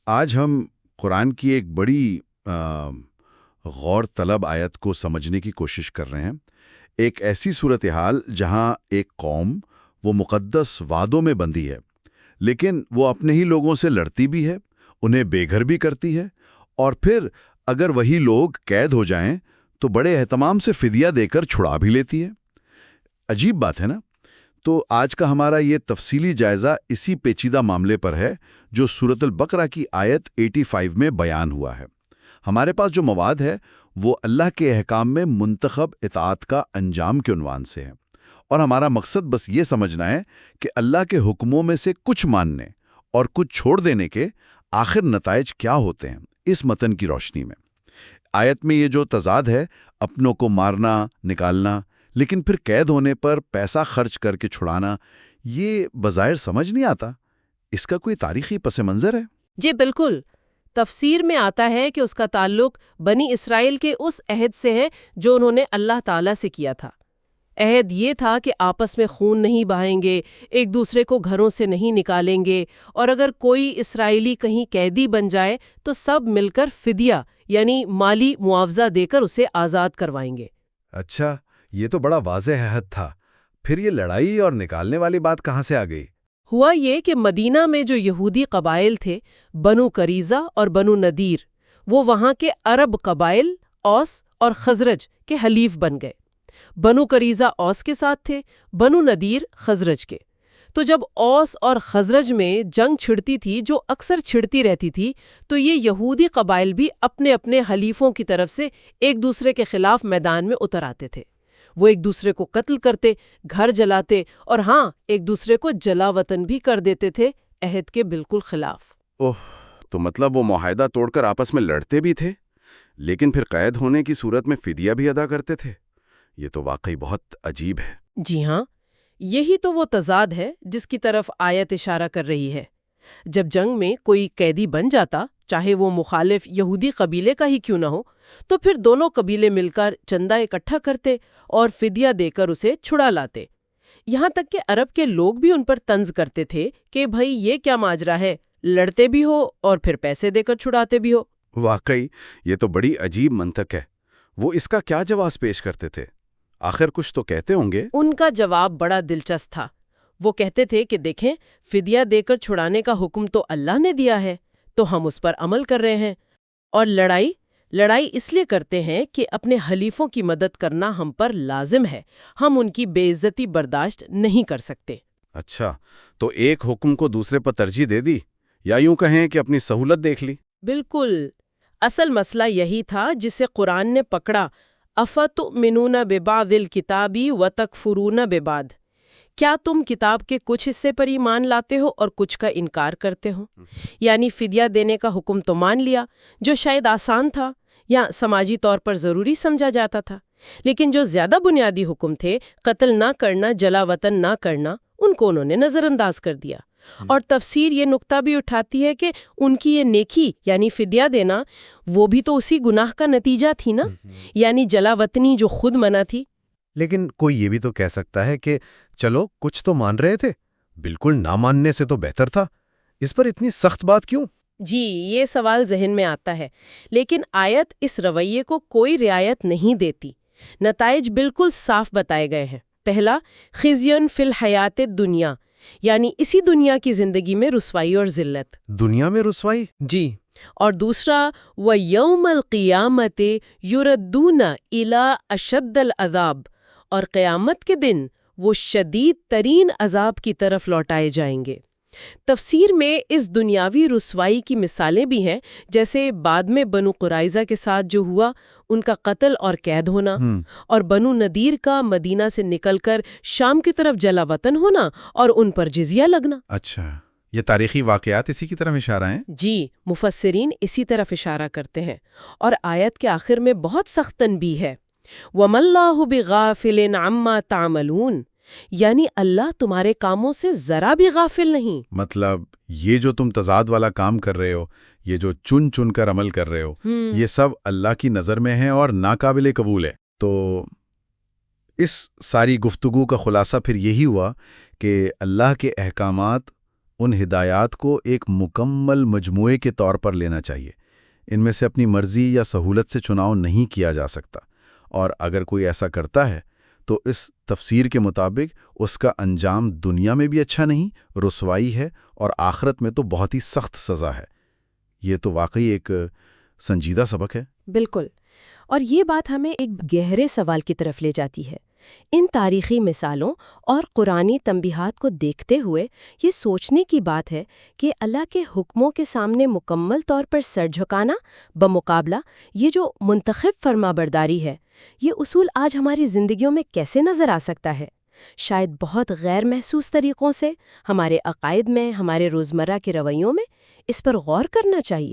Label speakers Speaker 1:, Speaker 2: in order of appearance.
Speaker 1: آج ہم قرآن کی ایک بڑی غور طلب آیت کو سمجھنے کی کوشش کر رہے ہیں۔ ایک ایسی صورتحال جہاں ایک قوم وہ مقدس وعدوں میں بندھی ہے، لیکن وہ اپنے ہی لوگوں سے لڑتی بھی ہے، انہیں بے گھر بھی کرتی ہے، اور پھر اگر وہی لوگ قید ہو جائیں تو بڑے اہتمام سے فدیہ دے کر چھڑا بھی لیتی ہے۔ عجیب بات ہے نا؟ تو آج کا ہمارا یہ تفصیلی جائزہ اسی پیچیدہ معاملے پر ہے جو سورۃ البقرہ کی آیت 85 میں بیان ہوا ہے۔ ہمارے پاس جو مواد ہے وہ اللہ کے احکام میں منتخب اطاعت کا انجام کے عنوان سے ہے، اور ہمارا مقصد بس یہ سمجھنا ہے کہ اللہ کے حکموں میں سے کچھ ماننے اور کچھ چھوڑ دینے کے آخر نتائج کیا ہوتے ہیں اس متن کی روشنی میں۔ آیت میں یہ جو تضاد ہے، اپنوں کو مارنا، نکالنا، لیکن پھر قید ہونے پر پیسہ خرچ کر کے چھڑانا، یہ بظاہر سمجھ نہیں آتا۔ اس کا کوئی تاریخی پس منظر ہے؟
Speaker 2: جی بالکل۔ تفسیر میں آتا ہے کہ اس کا تعلق بنی اسرائیل کے اس عہد سے ہے جو انہوں نے اللہ تعالیٰ سے کیا تھا۔ عہد یہ تھا کہ آپس میں خون نہیں بہائیں گے، ایک دوسرے کو گھروں سے نہیں نکالیں گے، اور اگر کوئی اسرائیلی کہیں قیدی بن جائے تو سب مل کر فدیہ یعنی مالی معاوضہ دے کر اسے آزاد کروائیں گے۔
Speaker 3: اچھا، یہ تو بڑا واضح عہد تھا۔ پھر یہ لڑائی اور نکالنے والی بات کہاں سے آ گئی؟
Speaker 2: ہوا یہ کہ مدینہ میں جو یہودی قبائل تھے، بنو قریظہ اور بنو نذیر، وہ وہاں کے عرب قبائل اوس اور خزرج کے حلیف بن گئے۔ بنو قریظہ اوس کے ساتھ تھے، بنو نذیر خزرج کے۔ تو جب اوس اور خزرج میں جنگ چھڑتی تھی، جو اکثر چھڑتی رہتی تھی، تو یہ یہودی قبائل بھی اپنے اپنے حلیفوں کی طرف سے ایک دوسرے کے خلاف میدان میں اتر آتے تھے۔ وہ ایک دوسرے کو قتل کرتے، گھر جلاتے، اور ہاں، ایک دوسرے کو جلا وطن بھی کر دیتے تھے، عہد کے بالکل خلاف۔
Speaker 1: اوہ، تو مطلب وہ معاہدہ توڑ کر آپس میں لڑتے بھی تھے، لیکن پھر قید ہونے کی صورت میں فدیہ بھی ادا کرتے تھے۔ یہ تو واقعی بہت عجیب ہے۔
Speaker 2: جی ہاں، یہی تو وہ تضاد ہے جس کی طرف آیت اشارہ کر رہی ہے۔ جب جنگ میں کوئی قیدی بن جاتا، چاہے وہ مخالف یہودی قبیلے کا ہی کیوں نہ ہو، تو پھر دونوں قبیلے مل کر چندہ اکٹھا کرتے اور فدیہ دے کر اسے چھڑا لاتے۔ یہاں تک کہ عرب کے لوگ بھی ان پر طنز کرتے تھے کہ بھائی یہ کیا ماجرا ہے، لڑتے بھی ہو اور پھر پیسے دے کر چھڑاتے بھی ہو۔
Speaker 1: واقعی یہ تو بڑی عجیب منطق ہے۔ وہ اس کا کیا جواز پیش کرتے تھے؟ آخر کچھ تو کہتے ہوں گے۔
Speaker 2: ان کا جواب بڑا دلچسپ تھا۔ وہ کہتے تھے کہ دیکھیں، فدیہ دے کر چھڑانے کا حکم تو اللہ نے دیا ہے، تو ہم اس پر عمل کر رہے ہیں، اور لڑائی اس لیے کرتے ہیں کہ اپنے حلیفوں کی مدد کرنا ہم پر لازم ہے، ہم ان کی بے عزتی برداشت نہیں کر سکتے۔
Speaker 1: اچھا، تو ایک حکم کو دوسرے پر ترجیح دے دی، یا یوں کہیں کہ اپنی سہولت دیکھ لی؟
Speaker 2: بالکل، اصل مسئلہ یہی تھا جسے قرآن نے پکڑا۔ افتؤمنون ببعض الکتاب وتکفرون ببعض، کیا تم کتاب کے کچھ حصے پر ایمان لاتے ہو اور کچھ کا انکار کرتے ہو؟ یعنی فدیہ دینے کا حکم تو مان لیا، جو شاید آسان تھا یا سماجی طور پر ضروری سمجھا جاتا تھا، لیکن جو زیادہ بنیادی حکم تھے، قتل نہ کرنا، جلا وطن نہ کرنا، ان کو انہوں نے نظر انداز کر دیا۔ اور تفسیر یہ نقطہ بھی اٹھاتی ہے کہ ان کی یہ نیکی یعنی فدیہ دینا، وہ بھی تو اسی گناہ کا نتیجہ تھی نا، یعنی جلا وطنی جو خود منع تھی۔
Speaker 3: لیکن کوئی یہ بھی تو کہہ سکتا ہے کہ چلو کچھ تو مان رہے تھے، بالکل نہ ماننے سے تو بہتر تھا، اس پر اتنی سخت بات کیوں؟
Speaker 2: جی، یہ سوال ذہن میں آتا ہے، لیکن آیت اس رویے کو کوئی رعایت نہیں دیتی۔ نتائج بالکل صاف بتائے گئے ہیں۔ پہلا، خزیٌ فی الحیات الدنیا، یعنی اسی دنیا کی زندگی میں رسوائی اور ذلت۔
Speaker 3: دنیا میں رسوائی؟
Speaker 2: جی، اور دوسرا، وَيَوْمَ الْقِيَامَةِ يُرَدُّونَ إِلَىٰ أَشَدِّ الْعَذَابِ، اور قیامت کے دن وہ شدید ترین عذاب کی طرف لوٹائے جائیں گے۔ تفسیر میں اس دنیاوی رسوائی کی مثالیں بھی ہیں، جیسے بعد میں بنو قریظہ کے ساتھ جو ہوا، ان کا قتل اور قید ہونا، اور بنو نذیر کا مدینہ سے نکل کر شام کی طرف جلا وطن ہونا اور ان پر جزیہ لگنا۔
Speaker 3: اچھا، یہ تاریخی واقعات اسی کی طرف اشارہ ہیں؟
Speaker 2: جی، مفسرین اسی طرف اشارہ کرتے ہیں، اور آیت کے آخر میں بہت سخت تنبیہ ہے، وَمَا اللَّهُ بِغَافِلٍ عَمَّا تَعْمَلُونَ، یعنی اللہ تمہارے کاموں سے ذرا بھی غافل نہیں۔
Speaker 1: مطلب یہ جو تم تضاد والا کام کر رہے ہو، یہ جو چن چن کر عمل کر رہے ہو، یہ سب اللہ کی نظر میں ہے اور ناقابل قبول ہے۔ تو اس ساری گفتگو کا خلاصہ پھر یہی ہوا کہ اللہ کے احکامات ان ہدایات کو ایک مکمل مجموعے کے طور پر لینا چاہیے۔ ان میں سے اپنی مرضی یا سہولت سے چناؤ نہیں کیا جا سکتا، اور اگر کوئی ایسا کرتا ہے تو اس تفسیر کے مطابق اس کا انجام دنیا میں بھی اچھا نہیں، رسوائی ہے، اور آخرت میں تو بہت ہی سخت سزا ہے۔ یہ تو واقعی ایک سنجیدہ سبق ہے۔
Speaker 2: بالکل، اور یہ بات ہمیں ایک گہرے سوال کی طرف لے جاتی ہے۔ ان تاریخی مثالوں اور قرآنی تنبیہات کو دیکھتے ہوئے یہ سوچنے کی بات ہے کہ اللہ کے حکموں کے سامنے مکمل طور پر سر جھکانا بمقابلہ یہ جو منتخب فرما برداری ہے، یہ اصول آج ہماری زندگیوں میں کیسے نظر آ سکتا ہے؟ شاید بہت غیر محسوس طریقوں سے، ہمارے عقائد میں، ہمارے روزمرہ کے رویوں میں۔ اس پر غور کرنا چاہیے۔